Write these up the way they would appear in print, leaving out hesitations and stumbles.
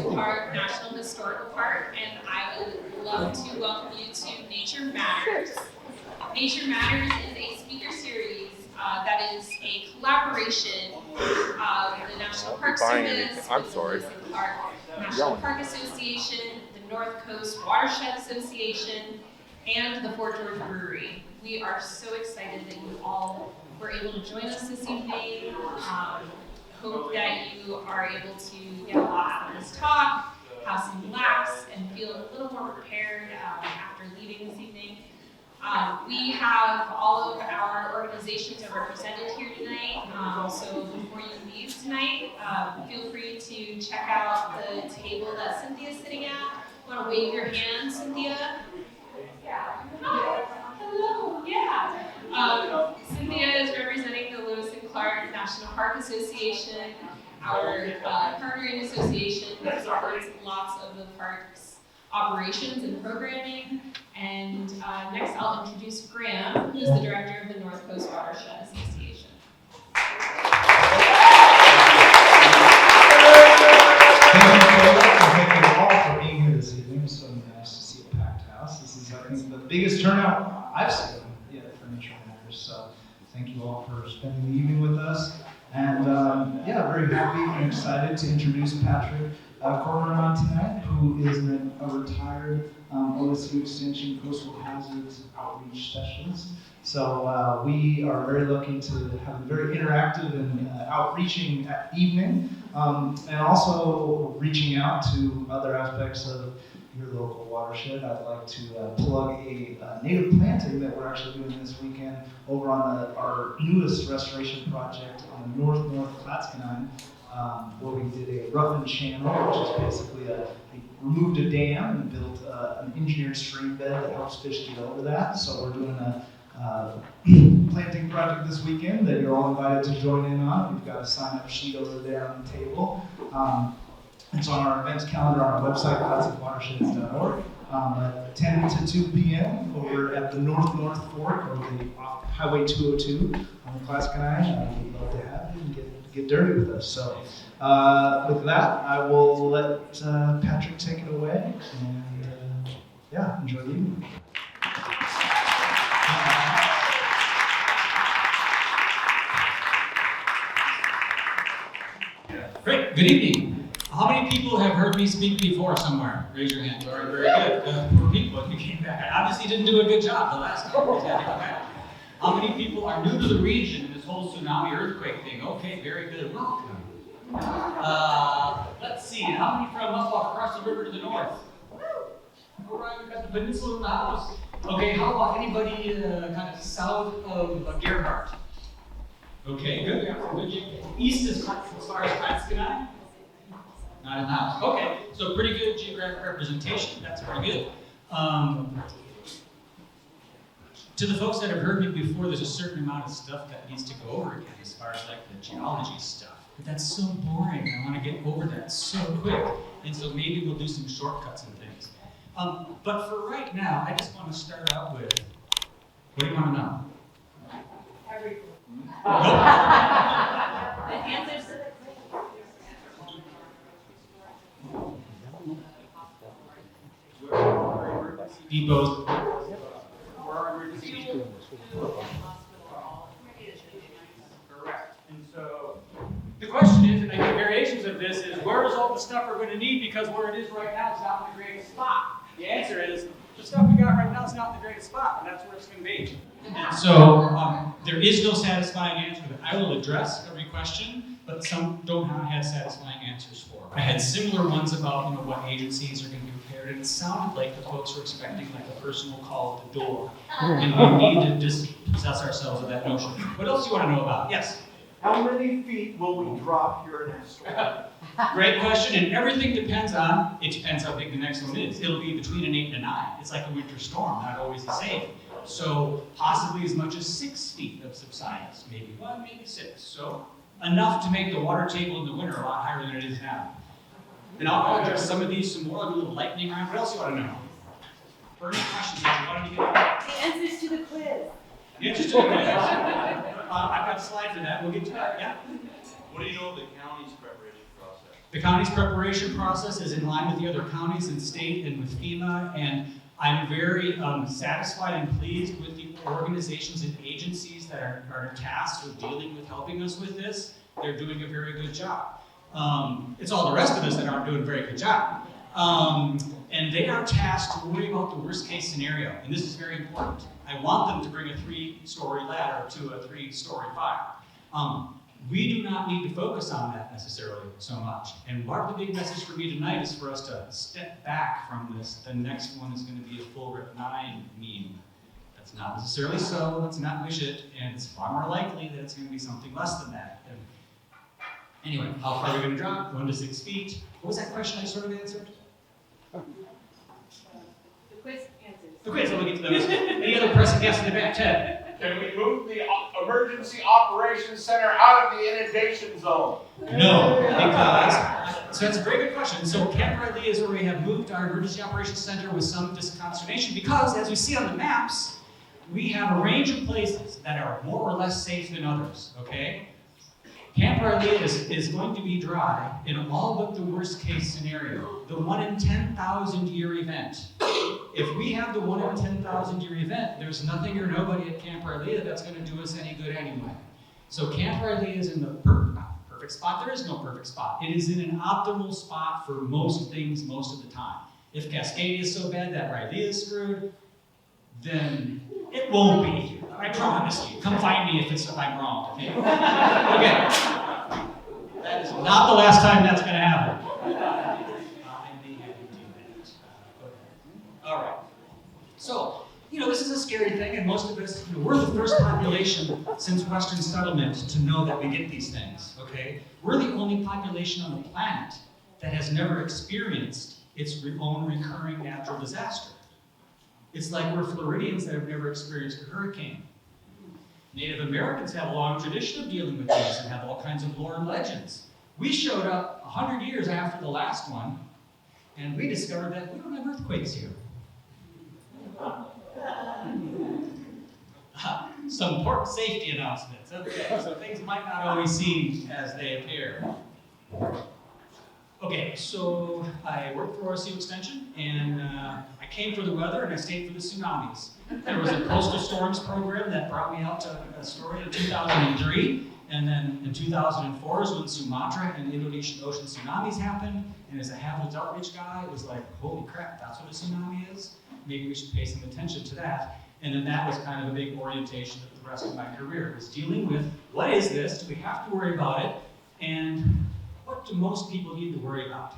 Corcoran National Historical Park, and I would love to welcome you to Nature Matters. Nature Matters is a speaker series that is a collaboration of the National Park Service, National Park Association, the North Coast Watershed Association, and the Fort George Brewery. We are so excited that you all were able to join us this evening. Hope that you are able to get a lot from this talk, have some laughs, and feel a little more prepared after leaving this evening. We have all of our organizations are represented here tonight, so before you leave tonight, feel free to check out the table that Cynthia's sitting at. Want to wave your hand, Cynthia? Hi. Hello, yeah. Cynthia is representing the Lewis and Clark National Park Association, our partnering association that supports lots of the park's operations and programming. And next I'll introduce Graham, who's the director of the North Coast Watershed Association. Thank you all for being here this evening. It's so nice to see a packed house. This is, I think, the biggest turnout I've seen yet for Nature Matters. So thank you all for spending the evening with us. And yeah, very happy and excited to introduce Patrick Corcoran tonight, who is a retired OSU Extension Coastal Hazards Outreach Specialist. So we are very lucky to have a very interactive and outreaching evening, and also reaching out to other aspects of your local watershed. I'd like to plug a native planting that we're actually doing this weekend over on our newest restoration project on the North Cascadia, where we did a roughened channel, which is basically we removed a dam and built an engineered stream bed that helps fish get over that. So we're doing a planting project this weekend that you're all invited to join in on. We've got a sign-up sheet over there on the table. It's on our events calendar on our website, classicwatersheds.org, at 10 to 2 p.m. over at the North Fork, or the Highway 202 on the Cascadia. We'd love to have you and get dirty with us. So with that, I will let Patrick take it away, and yeah, enjoy the evening. Great, good evening. How many people have heard me speak before somewhere? Raise your hand. All right, very good. Poor people, you came back. I obviously didn't do a good job the last time. You had to come back. How many people are new to the region, this whole tsunami earthquake thing? Okay, very good. Welcome. Let's see, how many from up across the river to the north? All right, we've got the peninsula in the house. Okay, how about anybody kind of south of Gerhardt? Okay, good. Good. East is as far as Cascadia? Not in the house. Okay, so pretty good geographic representation. That's pretty good. To the folks that have heard me before, there's a certain amount of stuff that needs to go over again as far as like the geology stuff. But that's so boring. I want to get over that so quick. And so maybe we'll do some shortcuts and things. But for right now, I just want to start out with, what do you want to know? Everything. Nope. The answers to the Depots. Correct. And so the question is, and I get variations of this, is where is all the stuff we're going to need, because where it is right now is not in the greatest spot. The answer is the stuff we got right now is not in the greatest spot, and that's where it's going to be. And so there is no satisfying answer that I will address every question, but some don't have satisfying answers for. I had similar ones about what agencies are going to be prepared, and it sounded like the folks were expecting like a personal call at the door, and we need to dispossess ourselves of that notion. What else do you want to know about? Yes? How many feet will we drop here in this storm? Great question, and everything depends how big the next one is. It'll be between an 8 and a 9. It's like a winter storm, not always the same. So possibly as much as 6 feet of subsidence, maybe 1, maybe 6. So enough to make the water table in the winter a lot higher than it is now. And I'll address some of these some more, a little lightning round. What else do you want to know? Burning questions that you wanted to get? The answers to the quiz. The answers to the quiz. I've got a slide for that. We'll get to that. Yeah. What do you know of the county's preparation process? The county's preparation process is in line with the other counties and state and with FEMA, and I'm very satisfied and pleased with the organizations and agencies that are tasked with dealing with helping us with this. They're doing a very good job. It's all the rest of us that aren't doing a very good job. And they are tasked to worry about the worst case scenario, and this is very important. I want them to bring a 3-story ladder to a 3-story fire. We do not need to focus on that necessarily so much. And part of the big message for me tonight is for us to step back from this. The next one is going to be a full rip 9 meme. That's not necessarily so, let's not wish it, and it's far more likely that it's going to be something less than that. And anyway, how far are we going to drop? 1 to 6 feet. What was that question I sort of answered? The quiz answers. The quiz, I'll get to those. Any other pressing guests in the back? Ted? Can we move the Emergency Operations Center out of the inundation zone? No, because, so that's a very good question. So Camp Riley is where we have moved our Emergency Operations Center with some consternation because, as we see on the maps, we have a range of places that are more or less safe than others, okay? Camp Riley is going to be dry in all but the worst case scenario, the 1 in 10,000 year event. If we have the 1 in 10,000 year event, there's nothing or nobody at Camp Riley that's going to do us any good anyway. So Camp Riley is in the perfect spot. There is no perfect spot. It is in an optimal spot for most things most of the time. If Cascadia is so bad that Riley is screwed, then it won't be. I promise you. Come find me if I'm wrong. Okay? Okay. That is not the last time that's going to happen. I may have to do that. All right. So, this is a scary thing, and most of us, we're the first population since Western settlement to know that we get these things, okay? We're the only population on the planet that has never experienced its own recurring natural disaster. It's like we're Floridians that have never experienced a hurricane. Native Americans have a long tradition of dealing with these and have all kinds of lore and legends. We showed up 100 years after the last one, and we discovered that we don't have earthquakes here. Some important safety announcements. Okay, so things might not always seem as they appear. Okay, so I worked for RCU Extension, and I came for the weather, and I stayed for the tsunamis. There was a coastal storms program that brought me out to Astoria in 2003, and then in 2004 is when Sumatra and Indonesian Ocean tsunamis happened, and as a hazards outreach guy, it was like, holy crap, that's what a tsunami is? Maybe we should pay some attention to that. And then that was kind of a big orientation of the rest of my career, was dealing with, what is this? Do we have to worry about it? And what do most people need to worry about?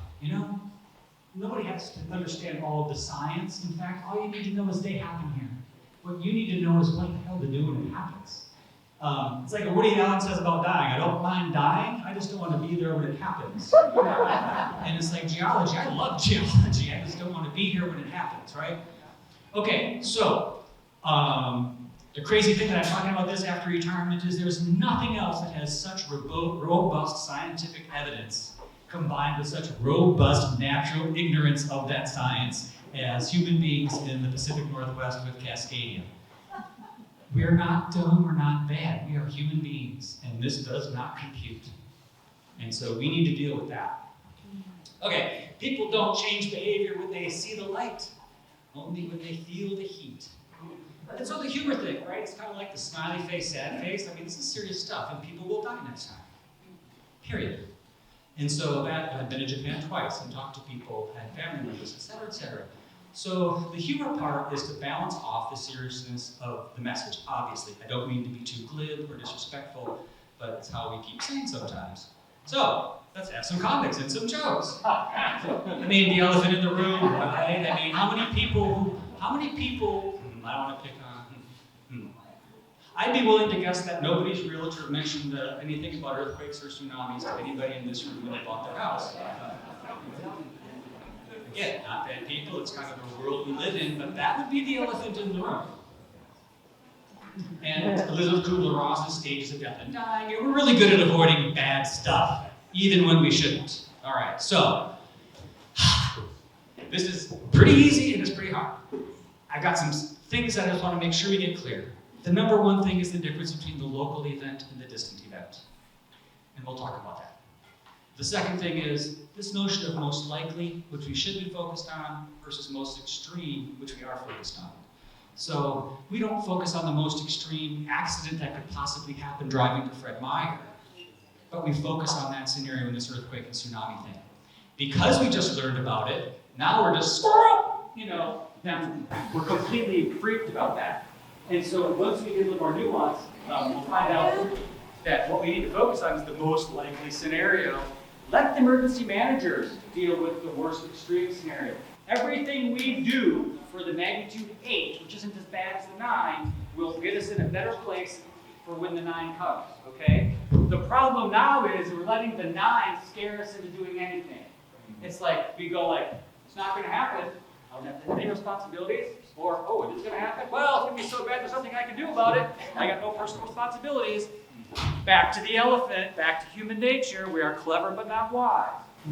Nobody has to understand all of the science. In fact, all you need to know is they happen here. What you need to know is what the hell to do when it happens. It's like Woody Allen says about dying. I don't mind dying, I just don't want to be there when it happens. And it's like geology. I love geology. I just don't want to be here when it happens, right? Okay, so the crazy thing that I'm talking about this after retirement is there's nothing else that has such robust scientific evidence combined with such robust natural ignorance of that science as human beings in the Pacific Northwest with Cascadia. We're not dumb, we're not bad, we are human beings, and this does not compute. And so we need to deal with that. Okay, people don't change behavior when they see the light, only when they feel the heat. And so the humor thing, right? It's kind of like the smiley face, sad face. I mean, this is serious stuff, and people will die next time. Period. And so I've been to Japan twice and talked to people, had family members, et cetera, et cetera. So the humor part is to balance off the seriousness of the message, obviously. I don't mean to be too glib or disrespectful, but it's how we keep saying sometimes. So let's have some comics and some jokes. I mean, the elephant in the room, right? I mean, how many people, I don't want to pick on, I'd be willing to guess that nobody's realtor mentioned anything about earthquakes or tsunamis to anybody in this room when they bought their house. Again, not bad people, it's kind of the world we live in, but that would be the elephant in the room. And Elizabeth Kubler-Ross's stages of death and dying, we're really good at avoiding bad stuff, even when we shouldn't. All right, so, this is pretty easy and it's pretty hard. I've got some things that I just want to make sure we get clear. The number one thing is the difference between the local event and the distant event. And we'll talk about that. The second thing is this notion of most likely, which we should be focused on, versus most extreme, which we are focused on. So we don't focus on the most extreme accident that could possibly happen driving to Fred Meyer, but we focus on that scenario in this earthquake and tsunami thing. Because we just learned about it, now we're just squirrel, we're completely freaked about that. And so once we get a little more nuance, we'll find out that what we need to focus on is the most likely scenario. Let the emergency managers deal with the worst extreme scenario. Everything we do for the magnitude 8, which isn't as bad as the 9, will get us in a better place for when the 9 comes, okay? The problem now is we're letting the 9 scare us into doing anything. It's like, we go like, it's not gonna happen, I don't have any responsibilities, or, oh, it is gonna happen? Well, it's gonna be so bad, there's nothing I can do about it. I got no personal responsibilities. Back to the elephant, back to human nature, we are clever but not wise.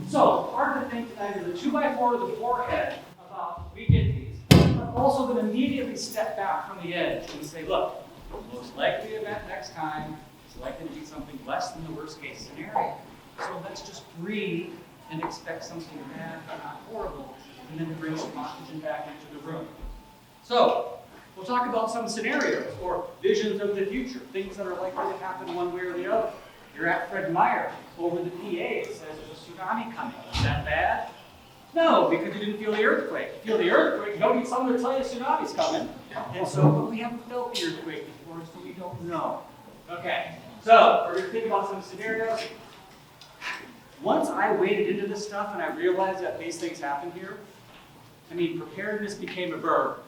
So, part of the thing tonight is a 2x4 to the forehead about we get these. But also then immediately step back from the edge and say, look, the most likely event next time is likely to be something less than the worst case scenario. So let's just breathe and expect something bad but not horrible, and then bring some oxygen back into the room. So, we'll talk about some scenarios or visions of the future, things that are likely to happen one way or the other. You're at Fred Meyer, over the PA, it says there's a tsunami coming. Is that bad? No, because you didn't feel the earthquake. You feel the earthquake, you don't need someone to tell you a tsunami's coming. And so, but we haven't felt the earthquake before, so we don't know. Okay, so we're going to think about some scenarios. Once I waded into this stuff and I realized that these things happen here, I mean, preparedness became a verb.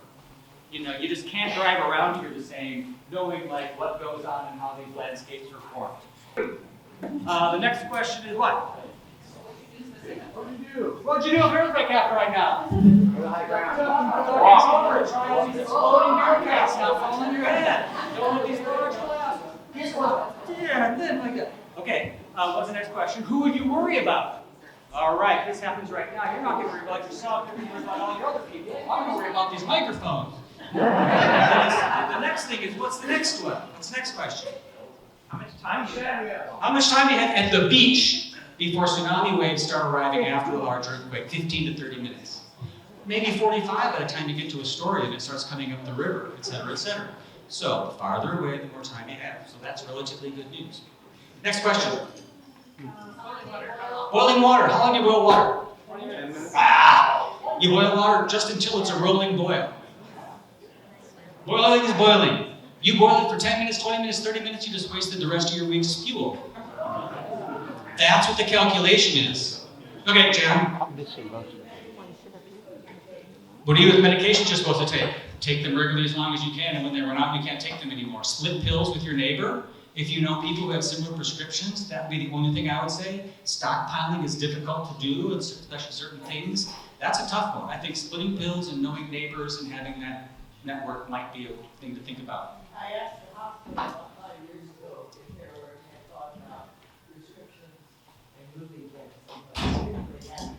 You know, you just can't drive around here the same, knowing like what goes on and how these landscapes are formed. The next question is what? What would you do? What would you do if an earthquake happened right now? Go to the high ground. Walk over and try all these exploding bearcats now fall on your head. Don't let these birds collapse. Yeah, and then like that. Okay, what's the next question? Who would you worry about? All right, this happens right now. You're not going to worry about yourself. You're going to worry about all your other people. I'm going to worry about these microphones. The next thing is, what's the next one? What's the next question? How much time do you have? How much time do you have at the beach before tsunami waves start arriving after a large earthquake? 15 to 30 minutes. Maybe 45 by the time you get to Astoria and it starts coming up the river, et cetera, et cetera. So, the farther away, the more time you have. So that's relatively good news. Next question. Boiling water. How long do you boil water? 20 minutes. Ah! You boil water just until it's a rolling boil. Boiling is boiling. You boil it for 10 minutes, 20 minutes, 30 minutes, you just wasted the rest of your week's fuel. That's what the calculation is. Okay, Jan. What do you with medications you're supposed to take? Take them regularly as long as you can, and when they run out, you can't take them anymore. Split pills with your neighbor. If you know people who have similar prescriptions, that would be the only thing I would say. Stockpiling is difficult to do, especially certain things. That's a tough one. I think splitting pills and knowing neighbors and having that network might be a thing to think about. I asked the hospital 5 years ago if they had thought about prescriptions and moving things.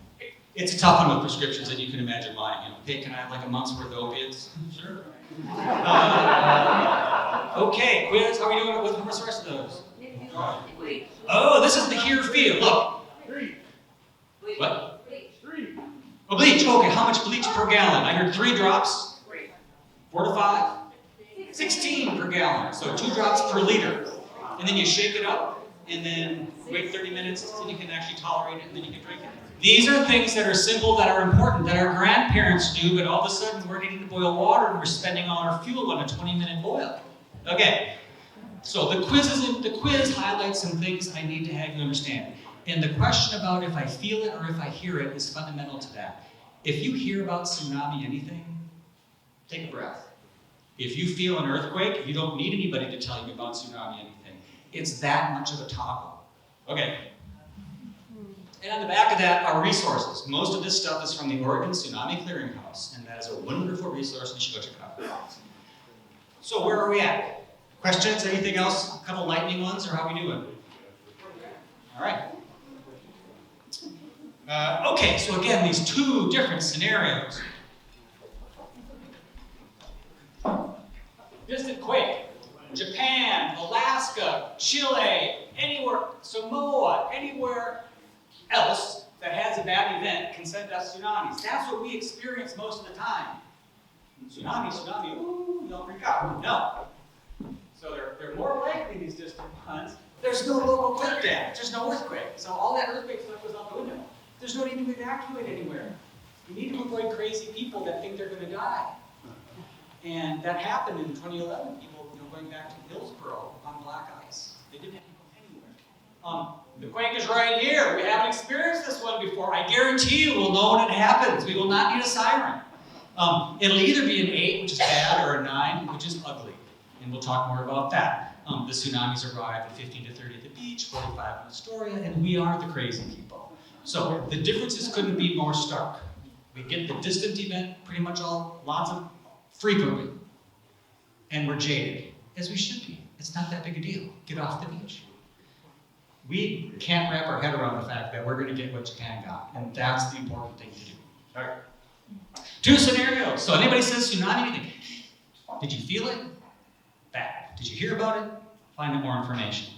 It's a tough one with prescriptions, and you can imagine why. You know, hey, can I have like a month's worth of opiates? Sure. Okay, quiz. How are we doing? What's the rest of those? Oh, this is the here feel. Look. What? Oh, bleach. Okay, how much bleach per gallon? I heard 3 drops. 4 to 5. 16 per gallon. So 2 drops per liter. And then you shake it up, and then wait 30 minutes so you can actually tolerate it, and then you can drink it. These are things that are simple, that are important, that our grandparents do, but all of a sudden we're needing to boil water and we're spending all our fuel on a 20-minute boil. Okay, so the quiz highlights some things I need to have you understand. And the question about if I feel it or if I hear it is fundamental to that. If you hear about tsunami anything, take a breath. If you feel an earthquake, you don't need anybody to tell you about tsunami anything. It's that much of a toggle. Okay. And on the back of that are resources. Most of this stuff is from the Oregon Tsunami Clearinghouse, and that is a wonderful resource, and you should go check it out. So where are we at? Questions? Anything else? A couple lightning ones, or how are we doing? All right. Okay, so again, these 2 different scenarios. Distant quake. Japan, Alaska, Chile, anywhere, Samoa, anywhere else that has a bad event can send us tsunamis. That's what we experience most of the time. Tsunami, ooh, don't freak out. No. So they're more likely, these distant ones. There's no local quake damage. There's no earthquake. So all that earthquake stuff goes out the window. There's no need to evacuate anywhere. We need to avoid crazy people that think they're going to die. And that happened in 2011. People, going back to Hillsborough on black ice. They didn't have to go anywhere. The quake is right here. We haven't experienced this one before. I guarantee you we'll know when it happens. We will not need a siren. It'll either be an 8, which is bad, or a 9, which is ugly. And we'll talk more about that. The tsunamis arrive at 15 to 30 at the beach, 45 in Astoria, and we are the crazy people. So the differences couldn't be more stark. We get the distant event pretty much lots of frequently, and we're jaded, as we should be. It's not that big a deal. Get off the beach. We can't wrap our head around the fact that we're going to get what Japan got, and that's the important thing to do. All right. 2 scenarios. So anybody says tsunami, you think, did you feel it? Bad. Did you hear about it? Find out more information.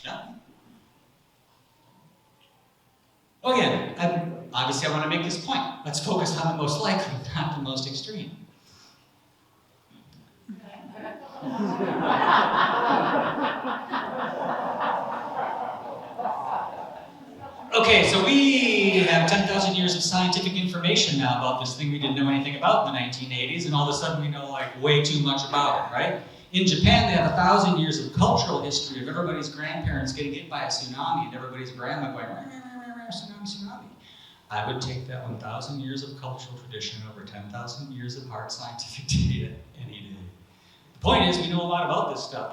Yeah? Oh yeah, obviously I want to make this point. Let's focus on the most likely, not the most extreme. Okay, so we have 10,000 years of scientific information now about this thing we didn't know anything about in the 1980s, and all of a sudden we know like way too much about it, right? In Japan, they have 1,000 years of cultural history of everybody's grandparents getting hit by a tsunami and everybody's grandma going, tsunami, tsunami. I would take that 1,000 years of cultural tradition over 10,000 years of hard scientific data any day. The point is, we know a lot about this stuff.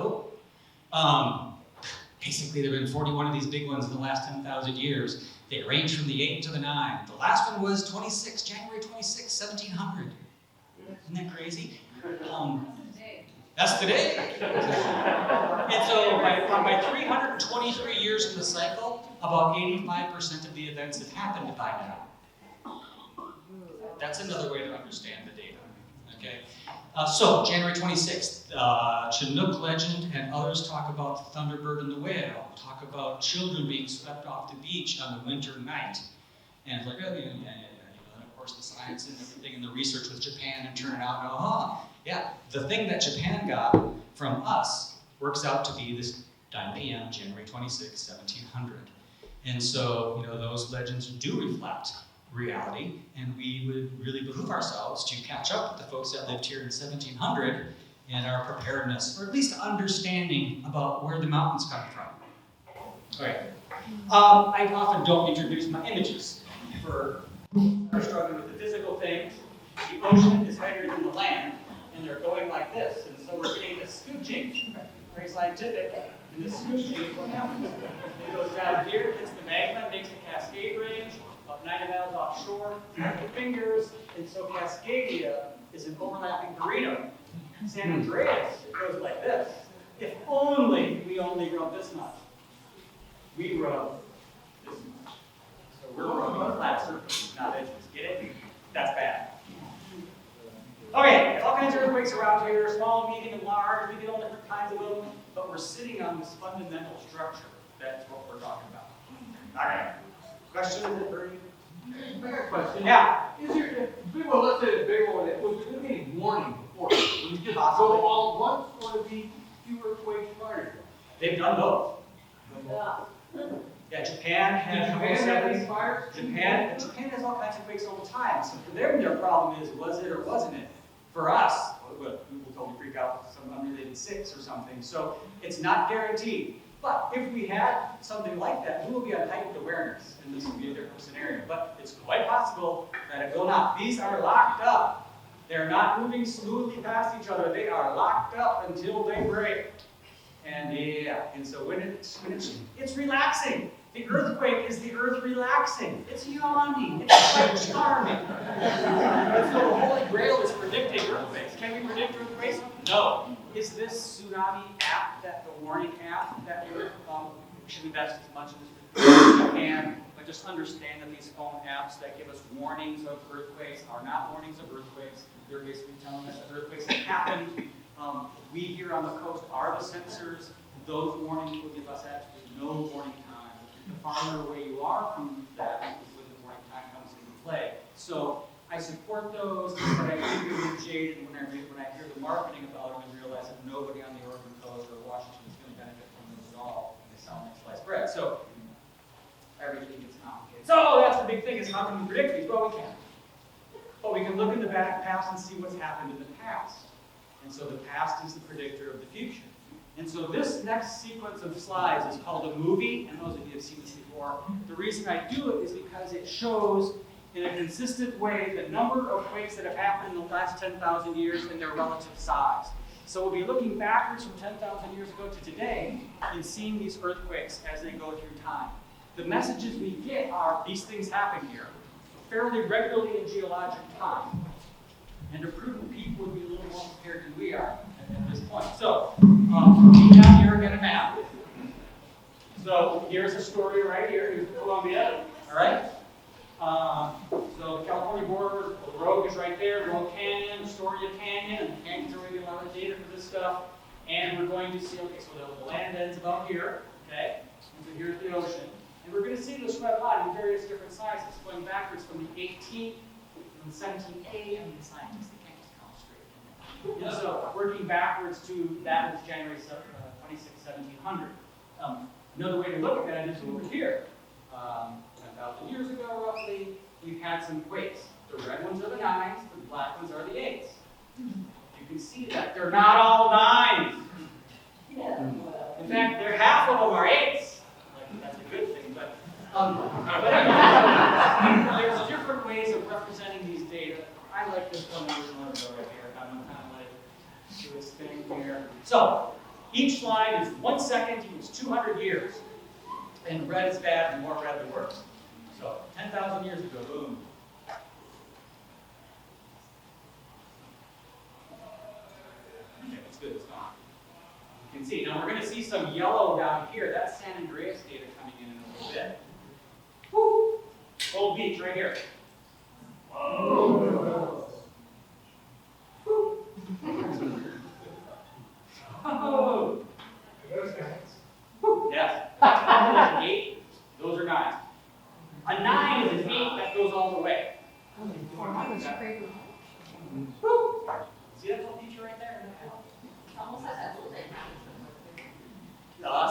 Basically, there have been 41 of these big ones in the last 10,000 years. They range from the 8 to the 9. The last one was January 26, 1700. Isn't that crazy? That's the day. And so by 323 years in the cycle, about 85% of the events have happened by now. That's another way to understand the data. Okay. So January 26th, Chinook legend and others talk about the thunderbird and the whale. Talk about children being swept off the beach on the winter night. And it's like, oh, yeah. And of course the science and everything and the research with Japan and turning out, yeah, the thing that Japan got from us works out to be this 9 p.m., January 26, 1700. And so, those legends do reflect reality, and we would really behoove ourselves to catch up with the folks that lived here in 1700 and our preparedness, or at least understanding about where the mountains come from. All right. I often don't introduce my images for people who are struggling with the physical things. The ocean is heavier than the land, and they're going like this, and so we're getting this scooching, very scientific, and this scooching is what happens. It goes down here, hits the magma, makes the Cascade Range, about 90 miles offshore, the fingers, and so Cascadia is an overlapping burrito. San Andreas, it goes like this. If only we only rub this much. We rub this much. So we're rubbing a flat surface, not edges. Get it? That's bad. Okay, all kinds of earthquakes around here, small, medium, and large. We get all different kinds of them, but we're sitting on this fundamental structure. That's what we're talking about. All right. Question? I got a question. Yeah. Is there, let's say the big one, was there any warning before? Would you just go all at once, or would it be few earthquakes prior to that? They've done both. Yeah, Japan has Japan has all kinds of quakes all the time. So for them, their problem is, was it or wasn't it? For us, well, people told me freak out with some unrelated 6 or something. So it's not guaranteed. But if we had something like that, we will be on heightened awareness, and this would be a different scenario. But it's quite possible that it will not. These are locked up. They're not moving smoothly past each other. They are locked up until they break. And yeah, and so when it's relaxing. The earthquake is the earth relaxing. It's yawning. It's quite charming. And so the Holy Grail is predicting earthquakes. Can we predict earthquakes? No. Is this Tsunami app, the warning app, that we should invest as much in this as we can, but just understand that these phone apps that give us warnings of earthquakes are not warnings of earthquakes. They're basically telling us that earthquakes have happened. We here on the coast are the sensors. Those warnings will give us absolutely no warning time The farther away you are from that is when the warning time comes into play. So I support those, but I do get jaded when I hear the marketing about them and realize that nobody on the Oregon coast or Washington is going to benefit from those at all when they sell next sliced bread. So everything gets complicated. So that's the big thing, is how can we predict these? Well, we can't. But we can look in the past and see what's happened in the past. And so the past is the predictor of the future. And so this next sequence of slides is called a movie, and those of you have seen this before. The reason I do it is because it shows in a consistent way the number of quakes that have happened in the last 10,000 years and their relative size. So we'll be looking backwards from 10,000 years ago to today and seeing these earthquakes as they go through time. The messages we get are these things happen here fairly regularly in geologic time. And a prudent people would be a little more prepared than we are at this point. So, we have here again a map. So, here's a story right here. Here's Columbia, all right? So, the California border, the Rogue is right there, Rogue Canyon, Astoria Canyon, and the canyons are really a lot of data for this stuff. And we're going to see, okay, so the land ends about here, okay? And so here's the ocean. And we're going to see this red line in various different sizes, going backwards from the 18th. 17A, I mean, scientists, they can't just count straight. And so, working backwards to that was January 26, 1700. Another way to look at that is over here. 10,000 years ago, roughly, we've had some quakes. The red ones are the 9s, the black ones are the 8s. You can see that they're not all 9s. In fact, half of them are 8s. Like, that's a good thing, but there's different ways of representing these data. I like this one original right here. I'm going to kind of let it do its thing here. So, each slide is 1 second equals 200 years. And red is bad, and more red the worse. So, 10,000 years ago, boom. Okay, that's good, it's gone. You can see, now we're going to see some yellow down here. That's San Andreas data coming in a little bit. Woo! Gold Beach right here. Whoa! Oh! Yes. That's an 8. Those are 9s. A 9 is an 8 that goes all the way. Woo! See that little feature right there? Almost as that little thing.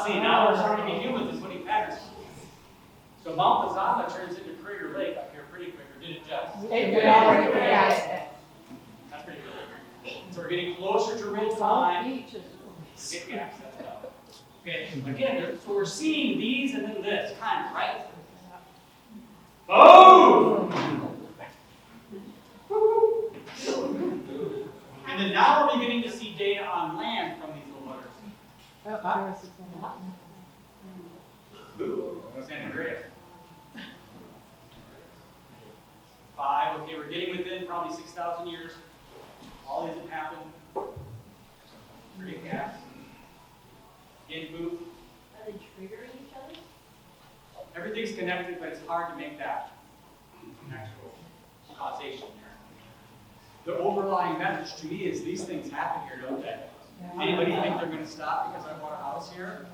See, now we're starting to be humans and putting patterns. So Mount Mazama turns into Crater Lake up here pretty quick, or did it just? That's pretty good. So we're getting closer to real time. Yeah, that's about. Okay, again, so we're seeing these and then this, kind of, right? Oh! And then now we're beginning to see data on land from these little letters. Ooh, San Andreas. 5, okay, we're getting within probably 6,000 years. All these have happened. Pretty gas. Again, boop. Are they triggering each other? Everything's connected, but it's hard to make that actual causation there. The overlying message to me is these things happen here, don't they? Anybody think they're going to stop because I bought a house here?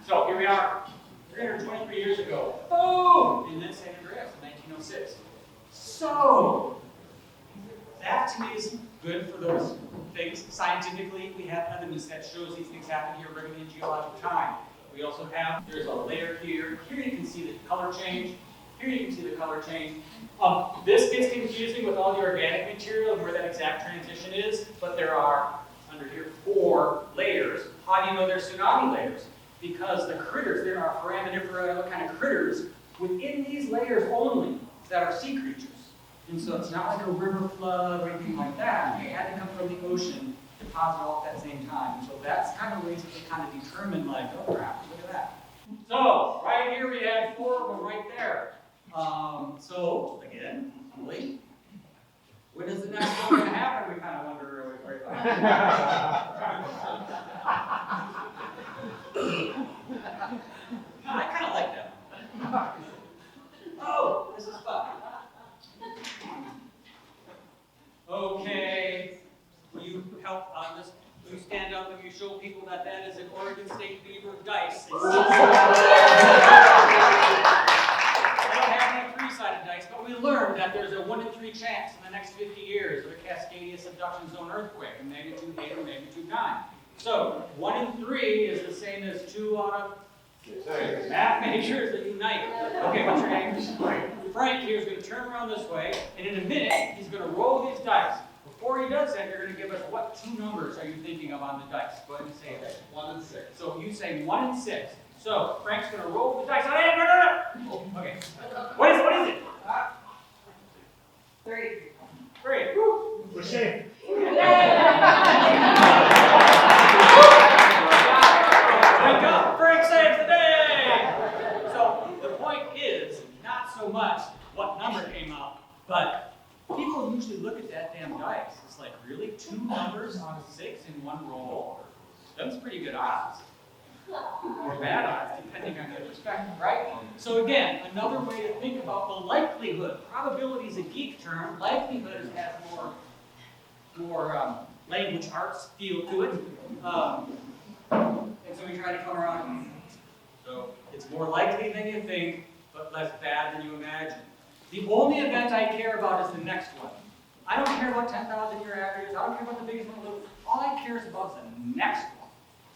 So here we are, 323 years ago. Boom! And then San Andreas in 1906. So, that to me is good for those things. Scientifically, we have evidence that shows these things happen here regularly in geologic time. We also have, there's a layer here. Here you can see the color change. Here you can see the color change. This gets confusing with all the organic material and where that exact transition is, but there are, under here, 4 layers. How do you know they're tsunami layers? Because the critters, there are foraminifera, other kind of critters, within these layers only that are sea creatures. And so it's not like a river flood or anything like that. They had to come from the ocean, deposit all at that same time. And so that's kind of ways that they kind of determine, like, oh crap, look at that. So, right here we had 4 of them right there. So, again, humbly, when is the next one going to happen? We kind of wonder. I kind of like that. Oh, this is fun. Okay, will you help on this? Will you stand up and you show people that that is an Oregon State beaver dice? we learned that there's a 1 in 3 chance in the next 50 years of a Cascadia subduction zone earthquake, a magnitude 8 or magnitude 9. So 1 in 3 is the same as 2 out of 6. Math majors that unite. Okay, what's your name? Frank here is going to turn around this way, and in a minute, he's going to roll these dice. Before he does that, you're going to give us what 2 numbers are you thinking of on the dice? Go ahead and say it. 1 and 6. So you say 1 and 6. So Frank's going to roll the dice. Oh, no. Okay. What is it? 3. 3. Woo. We're safe. Wake up, Frank saves the day! So the point is not so much what number came out, but people usually look at that damn dice. It's like, really? 2 numbers out of 6 in one roll? That's pretty good odds. Or bad odds, depending on your perspective, right? So again, another way to think about the likelihood. Probability is a geek term. Likelihood has more language arts feel to it. And so we try to come around. So it's more likely than you think, but less bad than you imagine. The only event I care about is the next one. I don't care about 10,000-year averages. I don't care about the biggest one. All I care about is the next one.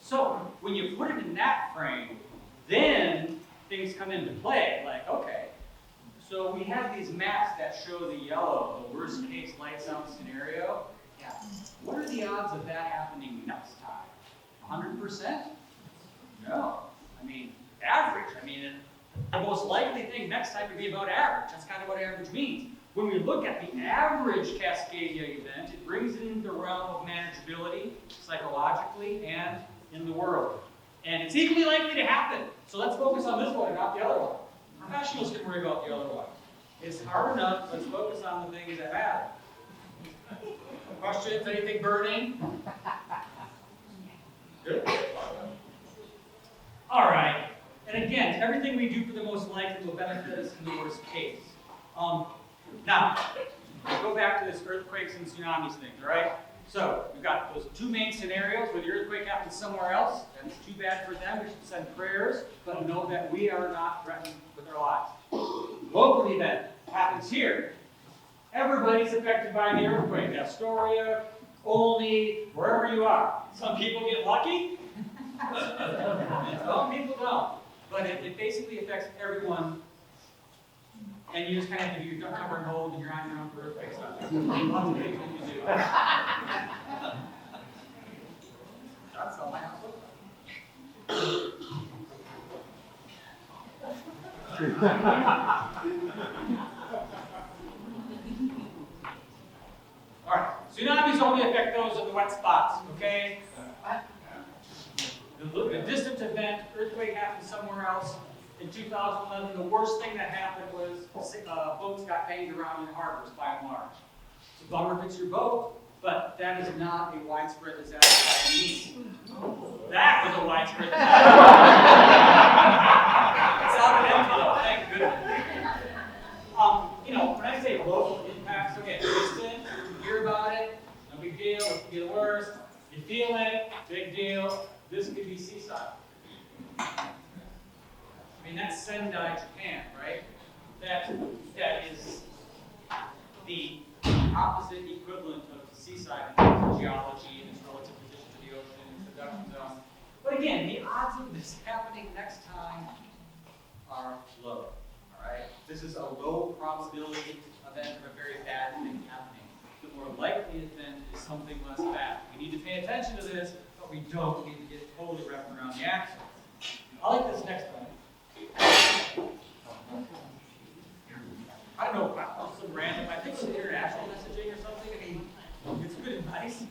So when you put it in that frame, then things come into play. Like, okay, so we have these maps that show the yellow, the worst case lights out scenario. Yeah. What are the odds of that happening next time? 100%? No. I mean, average. I mean, the most likely thing next time would be about average. That's kind of what average means. When we look at the average Cascadia event, it brings it into the realm of manageability, psychologically, and in the world. And it's equally likely to happen. So let's focus on this one and not the other one. Professionals can worry about the other one. It's hard enough. Let's focus on the things that matter. Questions? Anything burning? Good. All right. And again, everything we do for the most likely will benefit us in the worst case. Now, go back to this earthquakes and tsunamis thing, all right? So, we've got those 2 main scenarios where the earthquake happens somewhere else. That's too bad for them. We should send prayers, but know that we are not threatened with our lives. Local event happens here. Everybody's affected by the earthquake. Astoria, Olney, wherever you are. Some people get lucky. Some people don't. But it basically affects everyone. And you just kind of have to do your duck cover and hold, and you're on your own for earthquake stuff. Lots of things that you do. That's all I have. All right, tsunamis only affect those in the wet spots, okay? The distant event, earthquake happened somewhere else. In 2011, the worst thing that happened was boats got banged around in harbors by and large. It's a bummer if it's your boat, but that is not a widespread disaster by any means. That was a widespread disaster. It sounded empty though, thank goodness. When I say local impacts, okay, distant, you hear about it, no big deal, it could be the worst. You feel it, big deal. This could be seaside. I mean, that's Sendai, Japan, right? That is the opposite equivalent of the seaside in terms of geology and its relative position to the ocean and subduction zone. But again, the odds of this happening next time are low, all right? This is a low probability event of a very bad thing happening. The more likely event is something less bad. We need to pay attention to this, but we don't need to get totally wrapped around the axle. I like this next one. I don't know, some random, I think some international messaging or something. I mean, it's good advice.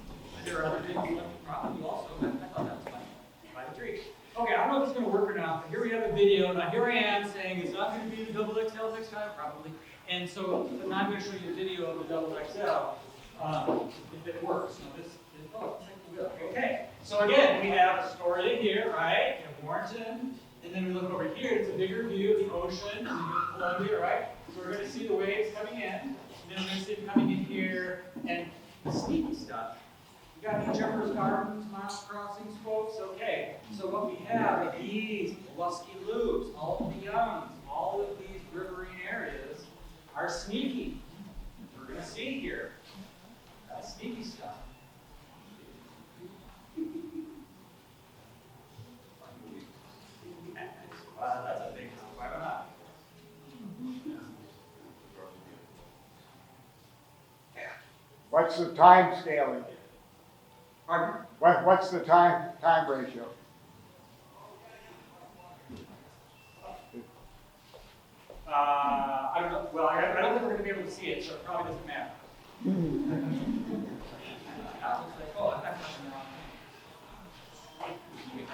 There are other things you probably also, but I thought that was funny. By the tree. Okay, I don't know if it's going to work or not, but here we have a video. Now here I am saying it's not going to be the double XL next time, probably. And so now I'm going to show you a video of the double XL, if it works. Now this, okay. So again, we have Astoria here, right? We have Warrenton. And then we look over here, it's a bigger view of the ocean, and then Columbia, right? So we're going to see the waves coming in, and then we're going to see them coming in here, and the sneaky stuff. We got the Jumpers Gardens, Miles Crossings, folks. Okay, so what we have are these Lusky Loops, all of the Youngs, all of these riverine areas are are sneaky. We're going to see here. That's sneaky stuff. Wow, that's a big one. Why not? What's the time scaling? Pardon? What's the time ratio? I don't know. Well, I don't think we're going to be able to see it, so it probably doesn't matter. Oh, I'm not touching the wrong thing.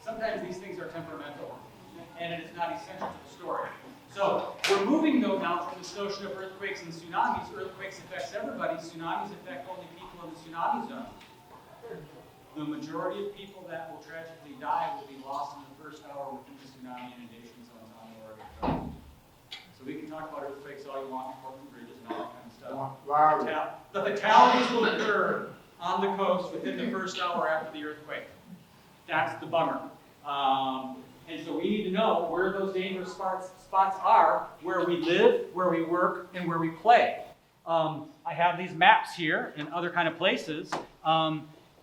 Sometimes these things are temperamental, and it is not essential to the story. So we're moving though now from this notion of earthquakes and tsunamis. Earthquakes affects everybody. Tsunamis affect only people in the tsunami zone. The majority of people that will tragically die will be lost in the first hour within the tsunami inundation zones on the Oregon coast. So we can talk about earthquakes all you want, important bridges and all that kind of stuff. The fatalities will occur on the coast within the first hour after the earthquake. That's the bummer. And so we need to know where those dangerous spots are, where we live, where we work, and where we play. I have these maps here in other kind of places.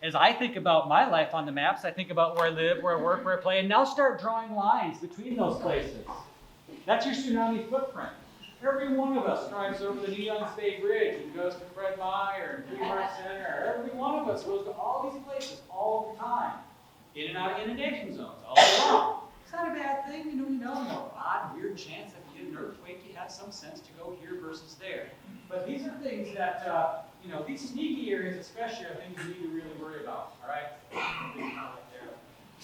As I think about my life on the maps, I think about where I live, where I work, where I play, and now start drawing lines between those places. That's your tsunami footprint. Every one of us drives over the Neon State Bridge and goes to Fred Meyer and Fremont Center. Every one of us goes to all these places all the time. In and out of inundation zones all day long. It's not a bad thing, you know, odd, weird chance that you get an earthquake, you have some sense to go here versus there. But these are things that, these sneaky areas especially are things you need to really worry about, all right?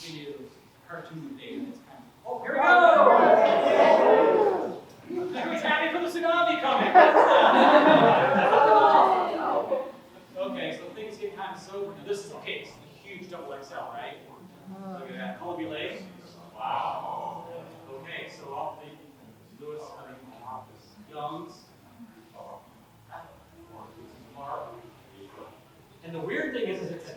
Maybe those cartoon data, it's kind of, oh, here we go! Everybody's happy for the tsunami coming. Okay, so things get kind of sober. Now this is, okay, it's a huge double XL, right? Look at that, Colby Lake. Wow. Okay, so off the Lewis, Young's. And the weird thing is at the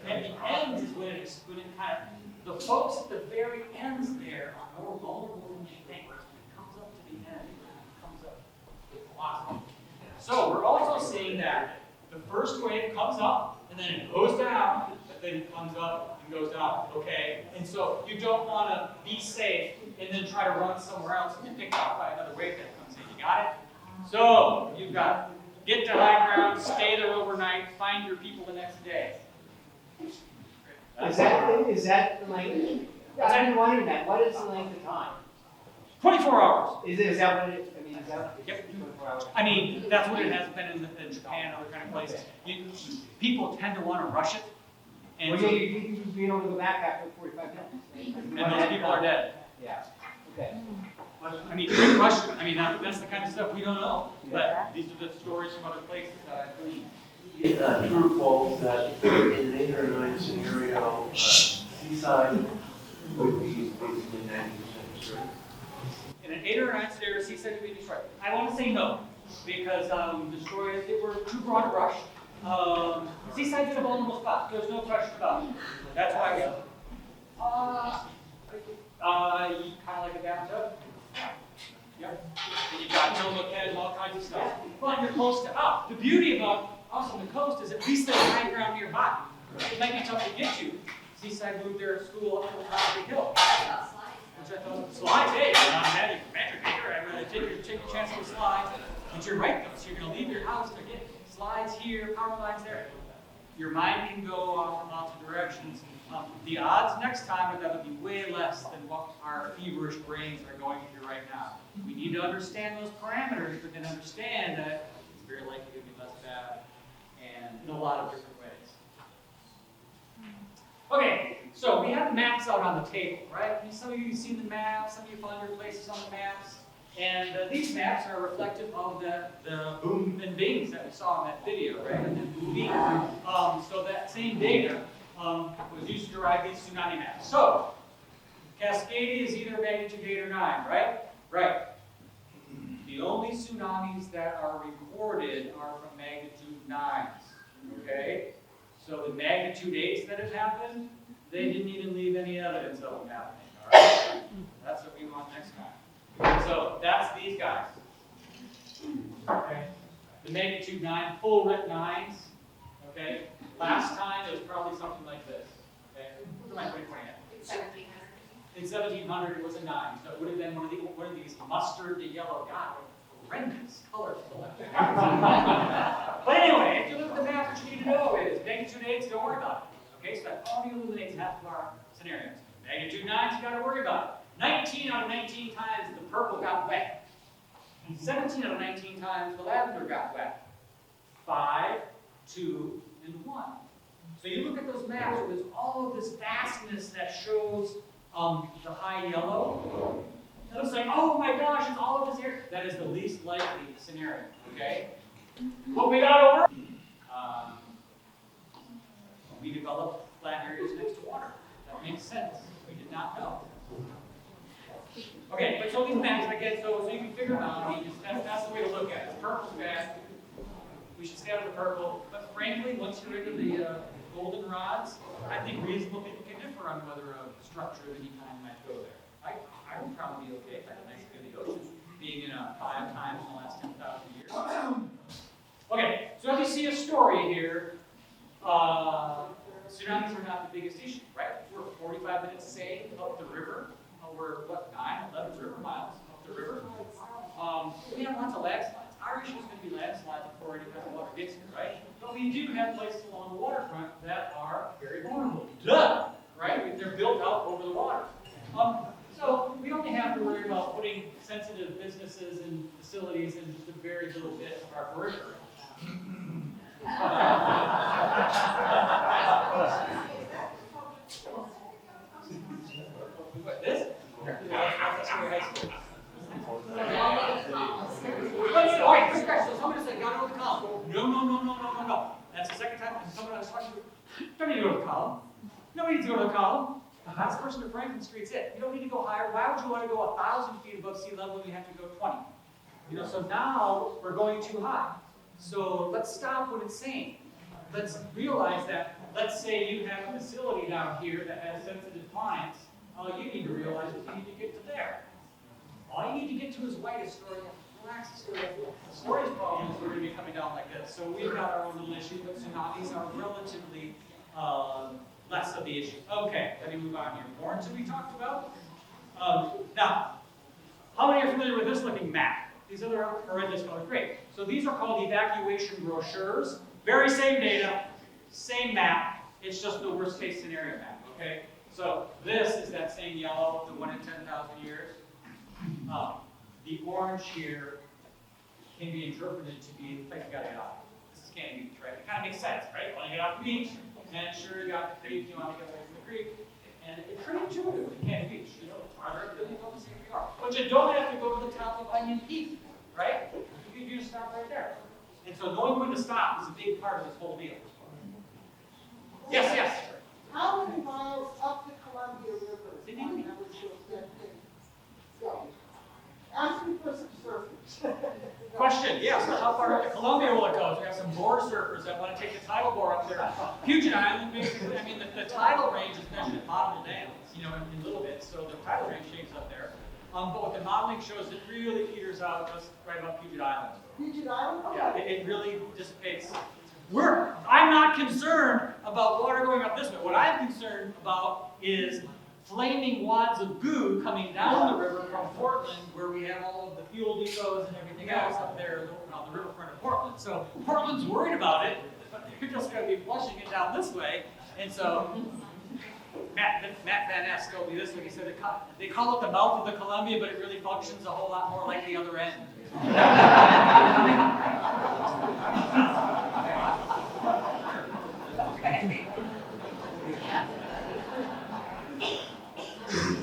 ends is when it kind of, the folks at the very ends there are more vulnerable than you think. When it comes up to the end, it comes up with velocity. So we're also seeing that the first wave comes up and then it goes down, but then it comes up and goes down, okay? And so you don't want to be safe and then try to run somewhere else and get picked off by another wave that comes in. You got it? So you've got get to high ground, stay there overnight, find your people the next day. Is that the length? I've been wondering that. What is the length of time? 24 hours. Is that what it, is that? Yep. 24 hours? That's what it has been in Japan and other kind of places. People tend to want to rush it. And, Well, you'd be able to go back after 45 minutes. and those people are dead. Yeah, okay. Great question. That's the kind of stuff we don't know. But these are the stories from other places that I've heard. Is it true or false that in an 8 or 9 scenario, seaside would be basically 90% destroyed? In an 8 or 9 scenario, seaside would be destroyed. I want to say no, because destroyed, they were too broad a brush. Seaside is a vulnerable spot. There's no question about it. That's why we kind of like a bathtub. Yep. And you've got Tillamook Head and all kinds of stuff. But you're close to up. The beauty about us on the coast is at least there's high ground nearby. It might be tough to get you. Seaside moved their school up to the top of the hill. Which I thought was slides, hey, you're not mad, take your chance with slides. But you're right though, so you're gonna leave your house to get slides here, power lines there. Your mind can go off in lots of directions. The odds next time are that will be way less than what our feverish brains are going through right now. We need to understand those parameters, but then understand that it's very likely to be less bad and in a lot of different ways. Okay, so we have maps out on the table, right? Some of you have seen the maps, some of you found your places on the maps. And these maps are reflective of the boom and bings that we saw in that video, right? And then boom bing. So that same data was used to derive these tsunami maps. So, Cascadia is either magnitude 8 or 9, right? Right. The only tsunamis that are recorded are from magnitude 9s, okay? So the magnitude 8s that have happened, they didn't even leave any evidence of them happening, all right? That's what we want next time. So, that's these guys. Okay. The magnitude 9, full root 9s. Okay. Last time it was probably something like this. Okay. What am I pointing at? In 1700 it was a 9, so it would have been one of these mustard to yellow. God, horrendous colors. But anyway, if you look at the map, what you need to know is magnitude 8s, don't worry about it. Okay, so that only illuminates half of our scenarios. Magnitude 9s, you got to worry about it. 19 out of 19 times the purple got wet. 17 out of 19 times the lavender got wet. 5, 2, and 1. So you look at those maps where there's all of this vastness that shows the high yellow. It looks like, oh my gosh, it's all of this here. That is the least likely scenario, okay? What we got over, we developed flat areas next to water. That makes sense. We did not know. Okay, but so these maps, again, so you can figure them out. I mean, that's the way to look at it. Purple's bad. We should stay out of the purple. But frankly, once you're into the goldenrods, I think reasonable people can differ on whether a structure of any kind might go there. I would probably be okay if I had a nice view of the ocean, being in 5 times in the last 10,000 years. Okay, so if you see a story here, tsunamis are not the biggest issue, right? We're 45 minutes, say, up the river. We're, what, 11 river miles up the river. We have lots of landslides. Our issue is going to be landslides before any kind of water gets here, right? But we do have places along the waterfront that are very vulnerable. Duh! Right? They're built out over the water. So we only have to worry about putting sensitive businesses and facilities in just a very little bit of our periphery. What, this? That's high school. All right, quick question. So somebody said, gotta go to the column. No. That's the second time someone was talking to don't need to go to the column. Nobody needs to go to the column. The last person to Franklin Street's it. You don't need to go higher. Why would you want to go 1,000 feet above sea level when you have to go 20? So now we're going too high. So let's stop what it's saying. Let's realize that, let's say you have a facility down here that has sensitive clients. All you need to realize is you need to get to there. All you need to get to is white Astoria. Relax, Astoria. Astoria's problem is we're going to be coming down like this. So we've got our own little issue, but tsunamis are relatively less of the issue. Okay, let me move on here. Orange that we talked about. Now, how many are familiar with this looking map? These are horrendous colors. Great. So these are called evacuation brochures. Very same data, same map. It's just the worst case scenario map. Okay. So this is that same yellow, the 1 in 10,000 years. The orange here can be interpreted to be the place you got to get off. This is Candy Beach, right? It kind of makes sense, right? Want to get off the beach, and sure, you got the creek, you want to get away from the creek, and it's pretty intuitive in Candy Beach. You know, farther than you go, the safer you are. But you don't have to go to the top of Onion Peak, right? You can just stop right there. And so knowing when to stop is a big part of this whole deal. Yes. How many miles up the Columbia River? So, ask me for some surfers. Question, yes. How far up the Columbia will it go? We have some bore surfers that want to take the tidal bore up there. Puget Island, basically, I mean, the tidal range is measured at bottom dams, in little bits, so the tidal range changes up there. But what the modeling shows, it really peters out just right about Puget Island. Puget Island? Okay. Yeah, it really dissipates. I'm not concerned about water going up this way. What I'm concerned about is flaming wads of goo coming down the river from Portland, where we have all of the fuel depots and everything else up there on the riverfront of Portland. So Portland's worried about it, but they're just going to be flushing it down this way. And so Matt Van Ness told me this week. He said they call it the mouth of the Columbia, but it really functions a whole lot more like the other end.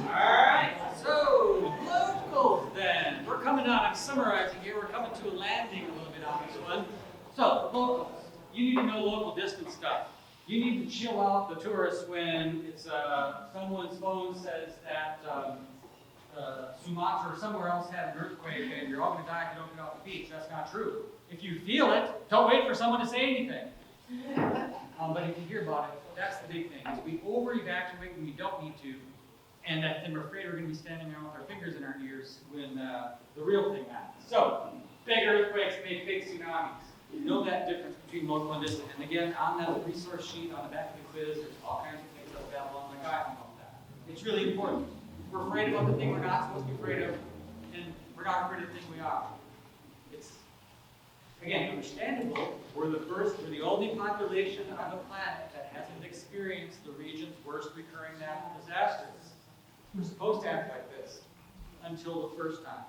Alright, so locals then. We're coming on, I'm summarizing here, we're coming to a landing a little bit on this one. So, locals. You need to know local distance stuff. You need to chill out the tourists when it's someone's phone says that Sumatra or somewhere else had an earthquake and you're all going to die if you don't get off the beach. That's not true. If you feel it, don't wait for someone to say anything. But if you hear about it, that's the big thing. Is we over-evacuate when we don't need to, and I'm afraid we're going to be standing around with our fingers in our ears when the real thing happens. So, big earthquakes make big tsunamis. You know that difference between local and distant. And again, on that resource sheet on the back of the quiz, there's all kinds of things available on the guide about that. It's really important. We're afraid about the thing we're not supposed to be afraid of, and we're not afraid of the thing we are. It's, again, understandable. We're the only population on the planet that hasn't experienced the region's worst recurring natural disasters. We're supposed to act like this until the first time.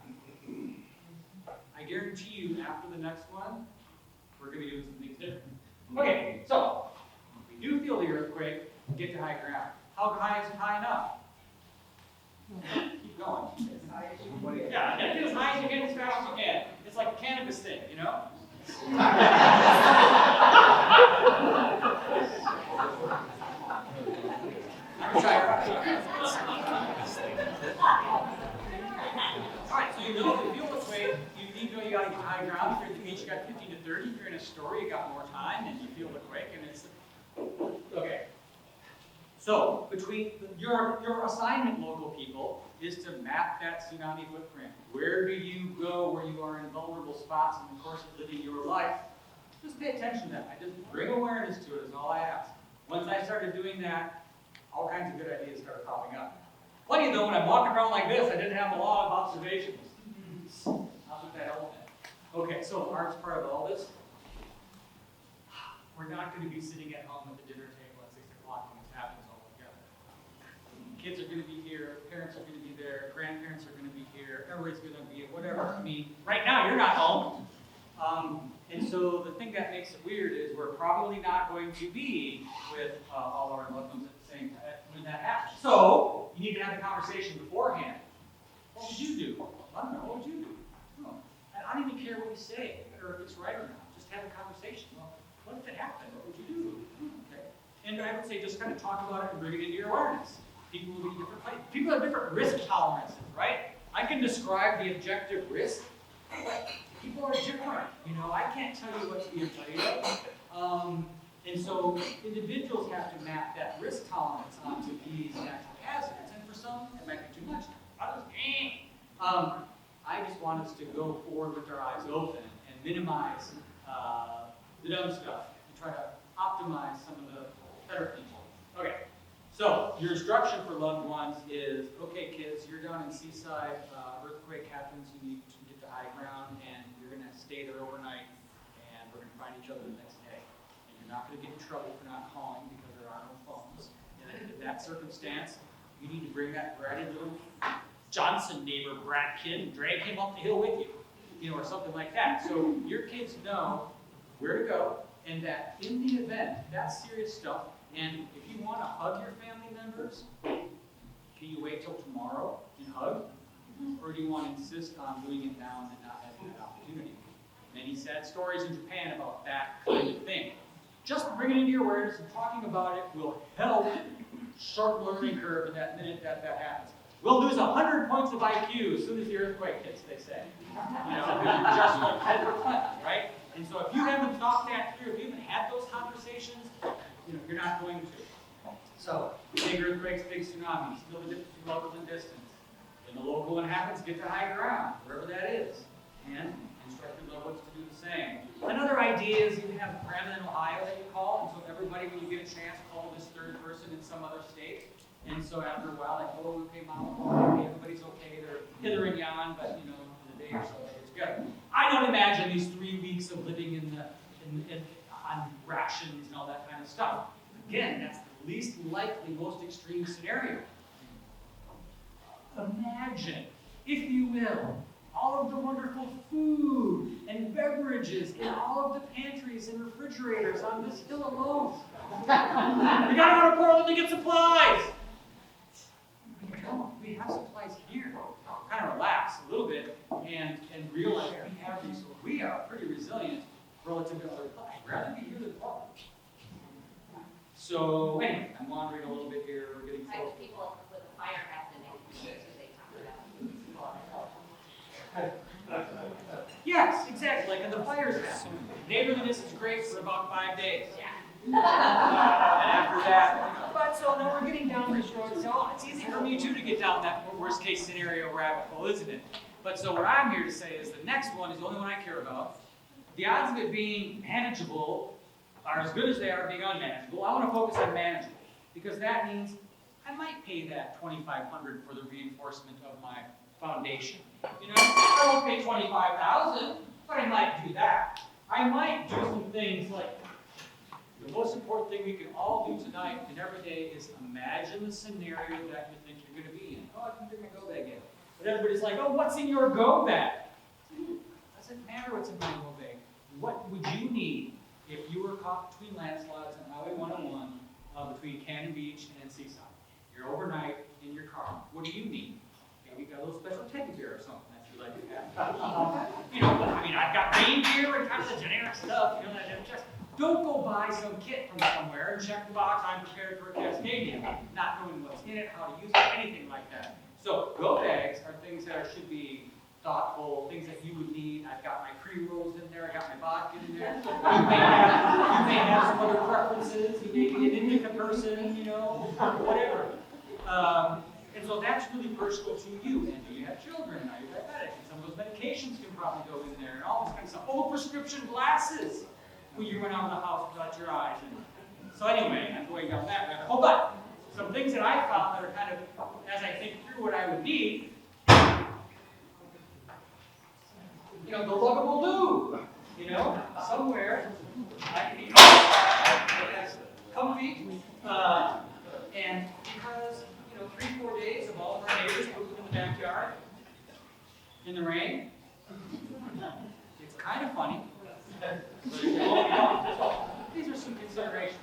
I guarantee you, after the next one, we're going to be doing something different. Okay, so if we do feel the earthquake, get to high ground. How high is high enough? Keep going. Yeah, get as high as you can, as fast as you can. It's like a cannabis thing, you know? I'm trying. Alright, so you know if you feel this way, you know you gotta get high ground. If you're at the beach, you got 15 to 30. If you're in a story, you got more time, and you feel the quake, and it's okay. So between your assignment, local people, is to map that tsunami footprint. Where do you go where you are in vulnerable spots in the course of living your life? Just pay attention to that. I just bring awareness to it is all I ask. Once I started doing that, all kinds of good ideas started popping up. Funny though, when I'm walking around like this, I didn't have a lot of observations. How's with that element? Okay, so the hardest part of all this, we're not going to be sitting at home at the dinner table at 6 o'clock when this happens all together. Kids are going to be here, parents are going to be there, grandparents are going to be here, everybody's going to be here, whatever. I mean, right now you're not home. And so the thing that makes it weird is we're probably not going to be with all our loved ones at the same time when that happens. So you need to have a conversation beforehand. What would you do? I don't know. What would you do? No. I don't even care what you say or if it's right or not. Just have a conversation. Well, what if it happened? What would you do? Okay. And I would say just kind of talk about it and bring it into your awareness. People will be different places. People have different risk tolerances, right? I can describe the objective risk, but people are different. You know, I can't tell you what to be afraid of. And so individuals have to map that risk tolerance onto these natural hazards. And for some, it might be too much. Others, I just want us to go forward with our eyes open and minimize the dumb stuff and try to optimize some of the better things. Okay, so your instruction for loved ones is, okay kids, you're down in Seaside, earthquake happens, you need to get to high ground, and you're going to stay there overnight, and we're going to find each other the next day. And you're not going to get in trouble for not calling because there are no phones. And in that circumstance, you need to bring that bratty little Johnson neighbor brat kid and drag him up the hill with you, or something like that. So your kids know where to go, and that in the event, that's serious stuff. And if you want to hug your family members, can you wait till tomorrow and hug? Or do you want to insist on doing it now and not having that opportunity? Many sad stories in Japan about that kind of thing. Just bringing it into your awareness and talking about it will help shorten the learning curve in that minute that happens. We'll lose 100 points of IQ as soon as the earthquake hits, they say. You know, because you're just like Edward Clinton, right? And so if you haven't thought that through, if you haven't had those conversations, you're not going to. So, big earthquakes, big tsunamis, know the difference between local and distant. When the local one happens, get to high ground, wherever that is. And instruct your loved ones to do the same. Another idea is you have Brandon in Ohio that you call, and so everybody, when you get a chance, call this third person in some other state. And so after a while, like, oh, okay, mom, okay, everybody's okay, they're hither and yon, but in a day or so, they get together. I don't imagine these 3 weeks of living on rations and all that kind of stuff. Again, that's the least likely, most extreme scenario. Imagine, if you will, all of the wonderful food and beverages in all of the pantries and refrigerators on this hill alone. We gotta go to Portland to get supplies. We have supplies here. Kind of relax a little bit and realize we have these. We are pretty resilient relative to other places. Rather be here than Portland. So anyway, I'm wandering a little bit here. We're getting close. People with a fire hazard, they talk about. Yes, exactly. Like in the fires. Neighborliness is great for about 5 days. Yeah. And after that, but so now we're getting down this road. So it's easy for me too to get down that worst case scenario rabbit hole, isn't it? But so what I'm here to say is the next one is the only one I care about. The odds of it being manageable are as good as they are being unmanageable. I want to focus on manageable because that means I might pay that $2,500 for the reinforcement of my foundation. You know, I won't pay $25,000, but I might do that. I might do some things like the most important thing we can all do tonight and every day is imagine the scenario that you think you're going to be in. Oh, I can bring my go bag in. But everybody's like, oh, what's in your go bag? Doesn't matter what's in my go bag. What would you need if you were caught between landslides on Highway 101 between Cannon Beach and Seaside? You're overnight in your car. What do you need? Maybe you got a little special teddy bear or something that you like to have. You know, but I mean, I've got reindeer and kind of the generic stuff. You know, that just don't go buy some kit from somewhere and check the box. I'm prepared for a Cascadia, not knowing what's in it, how to use it, anything like that. So go bags are things that should be thoughtful, things that you would need. I've got my pre-rolls in there, I got my vodka in there. You may have some other preferences, you may be an indica person, you know, whatever. And so that's really personal to you. And do you have children? Are you diabetic? And some of those medications can probably go in there and all this kind of stuff. Oh, prescription glasses when you run out of the house without your eyes. And so anyway, I'm going down that rabbit hole. But some things that I found that are kind of, as I think through what I would need, you know, the luggable loo, you know, somewhere I can be that's comfy, and because, you know, 3-4 days of all of our neighbors pooping in the backyard in the rain, it's kind of funny. These are some considerations.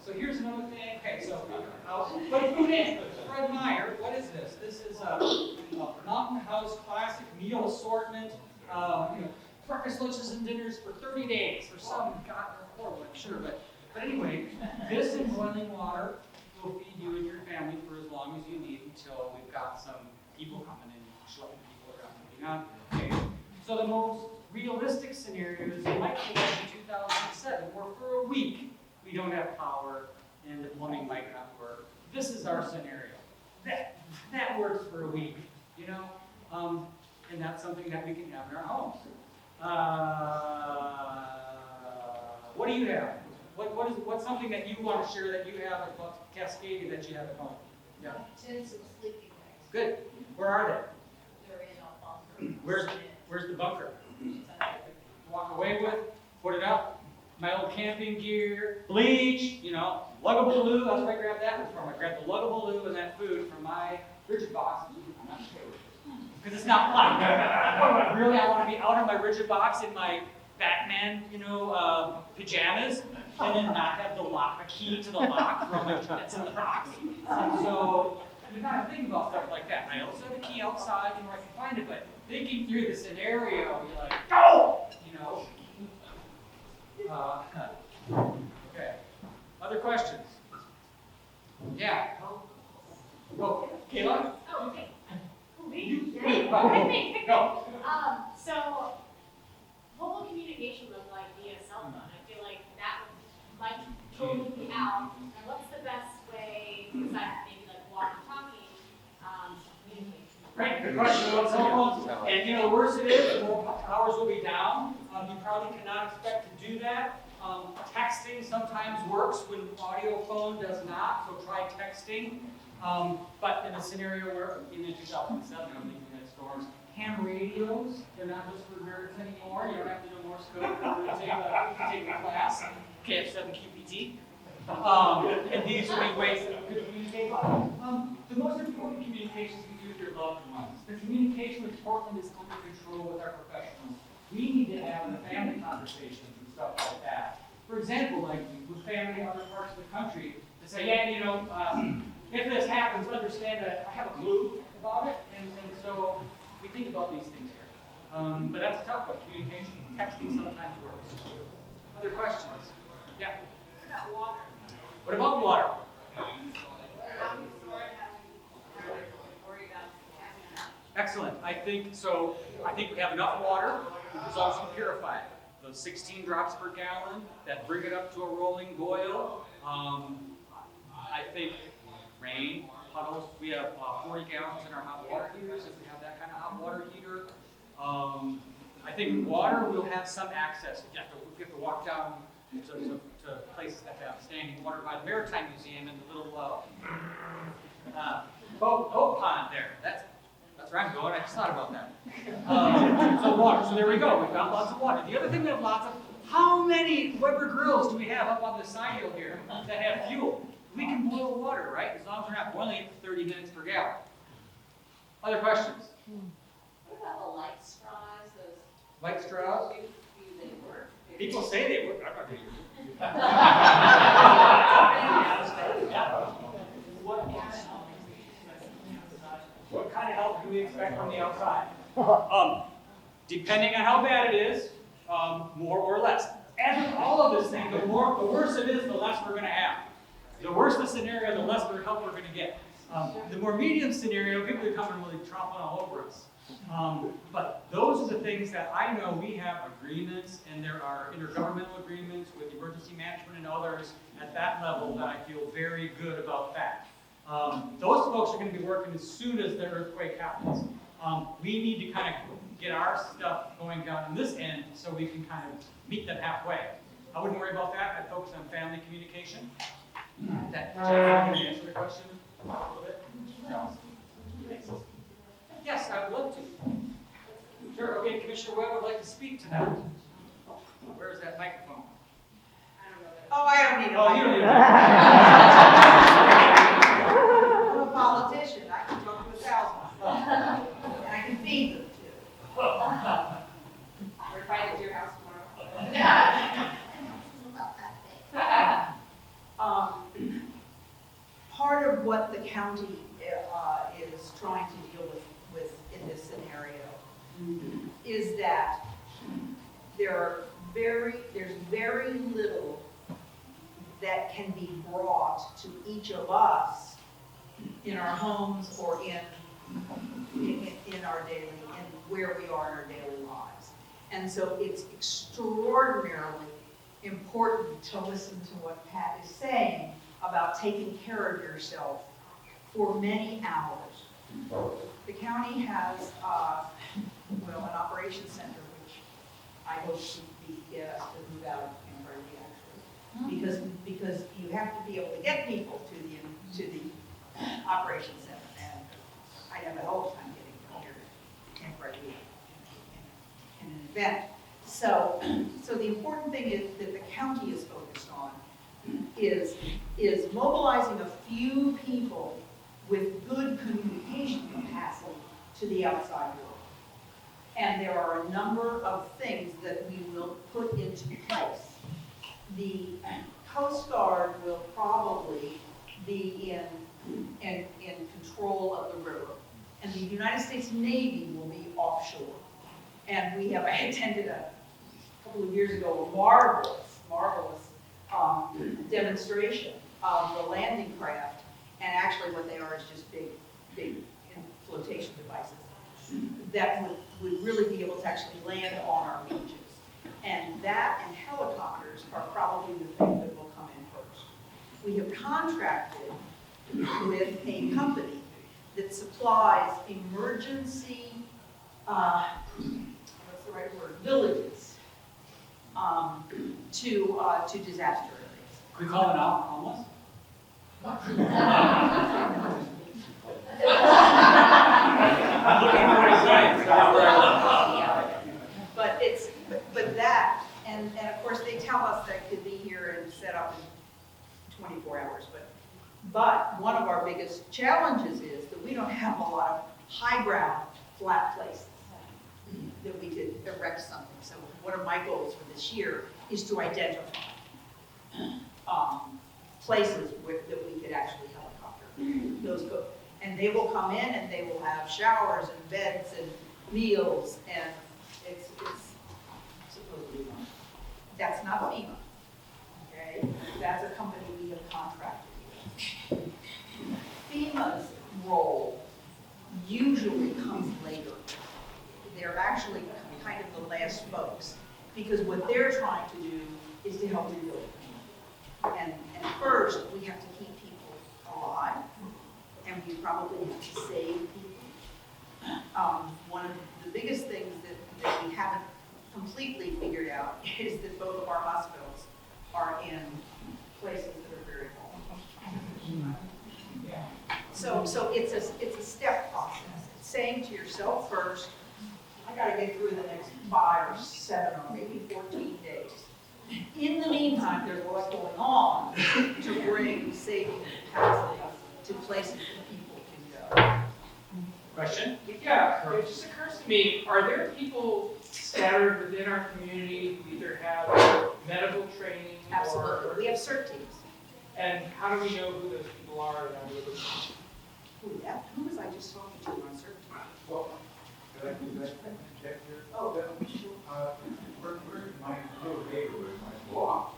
So here's another thing. Okay, so put food in. Fred Meyer, what is this? This is a Mountain House Classic Meal Assortment. You know, breakfast, lunches, and dinners for 30 days. For some, God, they're horrible, I'm sure. But anyway, this in boiling water will feed you and your family for as long as you need until we've got some people coming in, schlepping people around. Okay. So the most realistic scenarios might be like in 2007, where for a week we don't have power and the plumbing might not work. This is our scenario. That works for a week, you know? And that's something that we can have in our homes. What do you have? What's something that you want to share that you have at Cascadia that you have at home? Yeah. Tins of sleeping bags. Good. Where are They're in a bunker. they? Where's the bunker? Walk away with, put it up. My old camping gear, bleach, you know, luggable loo. That's where I grabbed that one from. I grabbed the luggable loo and that food from my rigid box. I'm not sure. Because it's not fun. Really, I want to be out of my rigid box in my Batman, you know, pajamas, and then not have a key to the lock from that's in the box. And so you gotta think about stuff like that. And I also have a key outside, you know, I can find it. But thinking through the scenario, you're like, go, you know. Okay. Other questions? Yeah. Go, Kayla. Oh, okay. You, Me? go. So, what will communication look like via cell phone? I feel like that might totally be out. And what's the best way, besides maybe like walkie-talkie, communication? Great, good question about cell phones. And you know, the worse it is, the more powers will be down. You probably cannot expect to do that. Texting sometimes works when audio phone does not, so try texting. But in a scenario where in 2007, I'm thinking that storms, ham radios, they're not just for nerds anymore. You don't have to know Morse code to take a class, KF7 QPT. And these would be ways that we could communicate. The most important communications we do with your loved ones. The communication with Portland is under control with our professionals. We need to have the family conversations and stuff like that. For example, like with family in other parts of the country, to say, yeah, you know, if this happens, understand that I have a clue about it, and so we think about these things here. But that's a tough one. Communication, texting sometimes works. Other questions? Yeah. What about water? Excellent. I think so. I think we have enough water as long as we purify it. Those 16 drops per gallon that bring it up to a rolling boil. I think rain, puddles, we have 40 gallons in our hot water heaters, if we have that kind of hot water heater. I think water will have some access. We have to walk down to places that have standing water by the Maritime Museum and the little boat pond there. That's where I'm going. I just thought about that. So water. So there we go. We've got lots of water. The other thing we have lots of, how many Weber grills do we have up on the side hill here that have fuel? We can boil water, right? As long as we're not boiling it for 30 minutes per gallon. Other questions? What about the light straws, those? Light straws? Do they work? People say they work. I'm not doing it. What kind of help do we expect from the outside? Depending on how bad it is, more or less. As with all of this thing, the worse it is, the less we're going to have. The worse the scenario, the less help we're going to get. The more medium scenario, people are coming really tromping all over us. But those are the things that I know we have agreements, and there are intergovernmental agreements with emergency management and others at that level that I feel very good about that. Those folks are going to be working as soon as the earthquake happens. We need to kind of get our stuff going down in this end so we can kind of meet them halfway. I wouldn't worry about that. I'd focus on family communication. That answer the question a little bit? No. Yes, I would love to. Sure, okay, Commissioner Webb would like to speak to that. Where is that microphone? Oh, I don't need a Oh, you don't need I'm a politician, I can talk to 1,000. And I can feed them too. We're invited to your house tomorrow. Part of what the county is trying to deal with in this scenario is that there's very little that can be brought to each of us in our homes or in our daily, in where we are in our daily lives. And so it's extraordinarily important to listen to what Pat is saying about taking care of yourself for many hours. The county has, an operations center, which I hope to get us to move out of Cambodia, actually, because you have to be able to get people to the operations center, and I have a hell of a time getting them here to Cambodia in an event. So the important thing is that the county is focused on is mobilizing a few people with good communication capacity to the outside world. And there are a number of things that we will put into place. The Coast Guard will probably be in control of the river, and the United States Navy will be offshore. And I attended a couple of years ago a marvelous demonstration of the landing craft, and actually what they are is just big flotation devices that would really be able to actually land on our beaches. And that and helicopters are probably the thing that will come in first. We have contracted with a company that supplies emergency, villages to disaster areas. We call it out homeless? But that, and of course they tell us that could be here and set up in 24 hours, but one of our biggest challenges is that we don't have a lot of high ground, flat places that we could erect something. So one of my goals for this year is to identify places that we could actually helicopter those go. And they will come in and they will have showers and beds and meals, and it's supposedly fun. That's not FEMA, okay? That's a company we have contracted with. FEMA's role usually comes later. They're actually kind of the last folks, because what they're trying to do is to help rebuild. And first, we have to keep people and we probably have to save people. One of the biggest things that we haven't completely figured out is that both of our hospitals are in places that are very vulnerable. So it's a step process. It's saying to yourself first, I gotta get through the next 5 or 7 or maybe 14 days. In the meantime, there's a lot going on to bring saving capacity to places that people can go. Question? Yeah, it just occurs to me, are there people scattered within our community who either have medical training or? Absolutely. We have CERT teams. And how do we know who those people are and how do we look? Who was I just talking to on CERT team? Well, could I check here? Oh, We're in my little neighborhood, my block.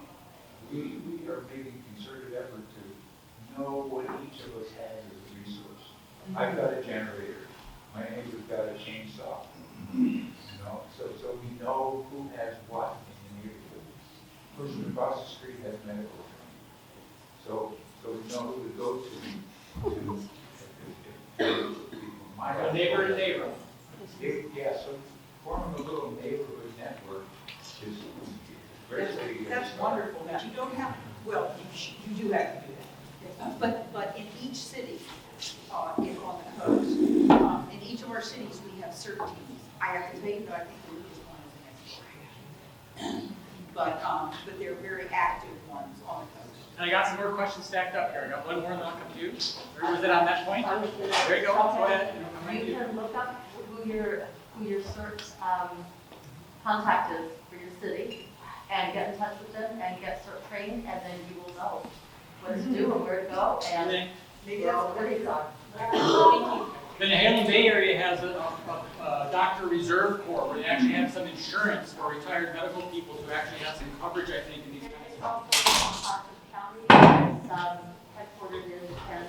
We are making concerted effort to know what each of us has as a resource. I've got a generator. My neighbor's got a chainsaw. You know, so we know who has what in the neighborhood. Person across the street has medical training. So we know who to go to my Neighbor to neighbor. Yeah, so forming a little neighborhood network is great way to get That's started. wonderful, but you don't have, well, you do have to do that. But in each city, in on the coast, in each of our cities, we have CERT teams. I have to tell you that I think the weakest one is in Cascadia. But they're very active ones on the coast. And I got some more questions stacked up here. I got one more and then I'll come to you. Or was it on that point? I was gonna- There you go, go ahead. You can look up who your CERT contact is for your city and get in touch with them and get CERT training, and then you will know what to do and where to go and Maybe where that's all the goodies are. Then the Haley Bay area has a doctor reserve corps where they actually have some insurance for retired medical people who actually have some coverage, I think, in these kinds It's of. also in County, it's headquartered in Cascadia.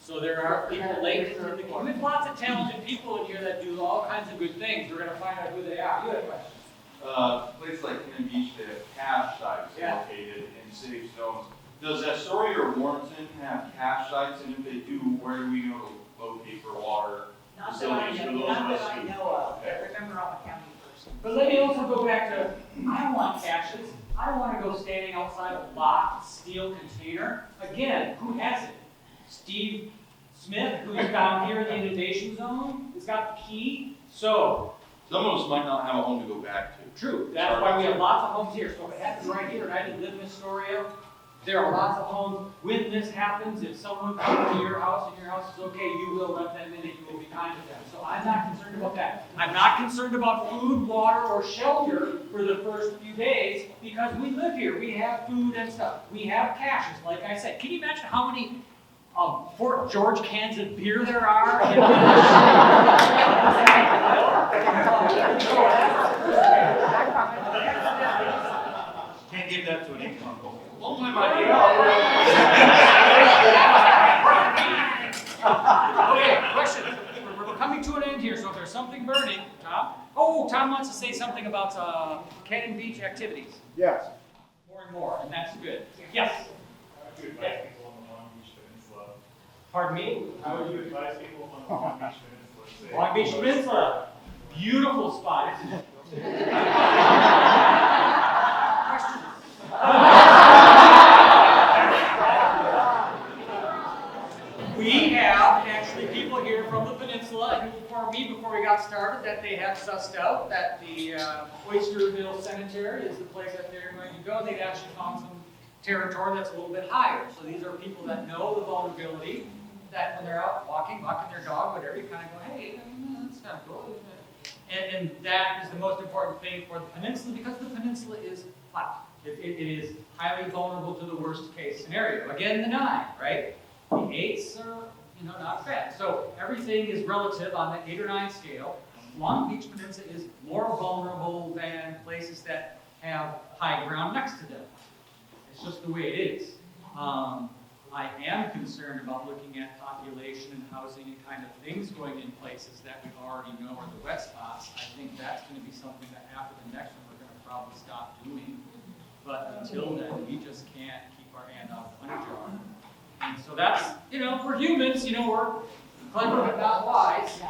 So there are people linked in the community. We have lots of talented people in here that do all kinds of good things. We're gonna find out who they are. You have questions? Places like Cannon Beach, they have cache sites Yeah. located in safe zones. Does Astoria or Warrenton have cache sites? And if they do, where do we go to locate for water Not that I facilities for know, those not of that us I who? know of. But remember, I'm a county person. But let me also go back to, I don't want caches. I don't want to go standing outside a locked steel container. Again, who has it? Steve Smith, who's down here in the inundation zone, has got the key. So, Some of us might not have a home to go back to. true, that's why we have lots of homes here. So if it happens right here, and I didn't live in Astoria, there are lots of homes. When this happens, if someone comes to your house and your house is okay, you will let them in and you will be kind to them. So I'm not concerned about that. I'm not concerned about food, water, or shelter for the first few days because we live here. We have food and stuff. We have caches, like I said. Can you imagine how many Fort George cans of beer there are? Can't give that to an income goal. Okay, question. We're coming to an end here, so if there's something burning, Tom? Oh, Tom wants to say something about Cannon Beach activities. Yes. More and more, and that's good. Yes? How would you advise people on the Long Beach Peninsula? Pardon me? How would you advise people on the Long Beach Peninsula? Say, Long Beach Peninsula. Beautiful spot, isn't it? Questions? We have actually people here from the peninsula who informed me before we got started that they have sussed out that the Oysterville Cemetery is the place that they're going to go. They've actually found some territory that's a little bit higher. So these are people that know the vulnerability, that when they're out walking their dog, whatever, you kind of go, hey, that's kind of cool. And that is the most important thing for the peninsula because the peninsula is flat. It is highly vulnerable to the worst case scenario. Again, the 9, right? The 8s are, not bad. So everything is relative on the 8 or 9 scale. Long Beach Peninsula is more vulnerable than places that have high ground next to them. It's just the way it is. I am concerned about looking at population and housing and kind of things going in places that we already know are the wet spots. I think that's going to be something that after the next one we're going to probably stop doing. But until then, we just can't keep our hand out of the honey jar. And so that's, we're humans, we're clever but not wise.